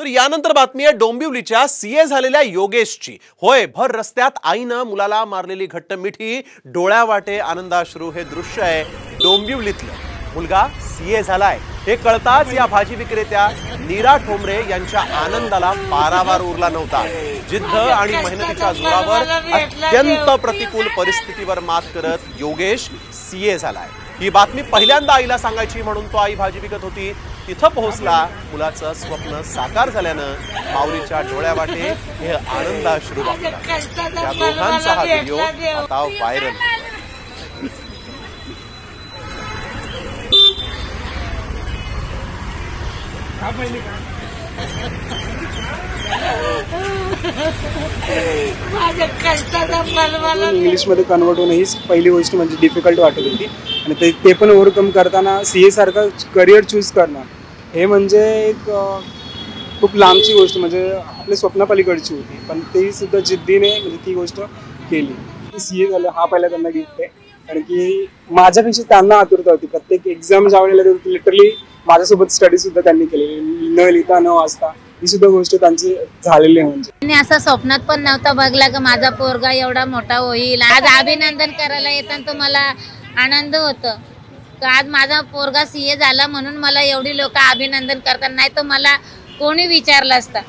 तर यानंतर बातमी आहे डोंबिवलीच्या सीए झालेल्या योगेशची। होय, भर रस्त्यात आईनं मुलाला मारलेली घट्ट मिठी, डोळ्यावाटे आनंदाश्रू हे दृश्य आहे डोंबिवलीतलं। मुलगा सीए झालाय हे कळताच या भाजी विक्रेत्या नीरा ठोंबरे यांच्या आनंदाला पारावार उरला नव्हता। जिद्द आणि मेहनतीच्या जोरावर अत्यंत प्रतिकूल परिस्थितीवर मात करत योगेश सीए झालाय। ही बातमी पहिल्यांदा आईला सांगायची म्हणून तो आई भाजी विकत होती, तिथं पोहोचला। मुलाचं स्वप्न साकार झाल्यानं माऊलीच्या डोळ्यावाटे हे आनंदाश्रू वाहतात। या दोघांचा हा व्हिडिओ आता व्हायरल होतोय। इंग्लिश मध्ये कन्वर्ट होणं हीच पहिली गोष्ट म्हणजे डिफिकल्ट वाटत होती आणि ते पण ओव्हरकम करताना सीए सारखा करिअर चूज करणं हे म्हणजे एक खूप लांबची गोष्ट, म्हणजे आपल्या स्वप्नापलीकडची होती, पण ते सुद्धा जिद्दीने म्हणजे ती गोष्ट केली। सीए झालं हा पहिला त्यांना गिफ्ट आहे, कारण की माझ्यापेक्षा त्यांना आतुरता होती। प्रत्येक एक्झाम ज्या वेळेला लिटरली माझ्यासोबत स्टडी सुद्धा त्यांनी केली, न लिहिता न वाचता ही सुद्धा गोष्ट त्यांची झालेली आहे। म्हणजे असं स्वप्नात पण नव्हता बघला की माझा पोरगा एवढा मोठा होईल। आज अभिनंदन करायला येताना तो मला आनंद होतो। आज माझा पोरगा सीए झाला म्हणून मला एवढी लोक अभिनंदन करतात, नाही तर मला कोणी विचारलं असतं।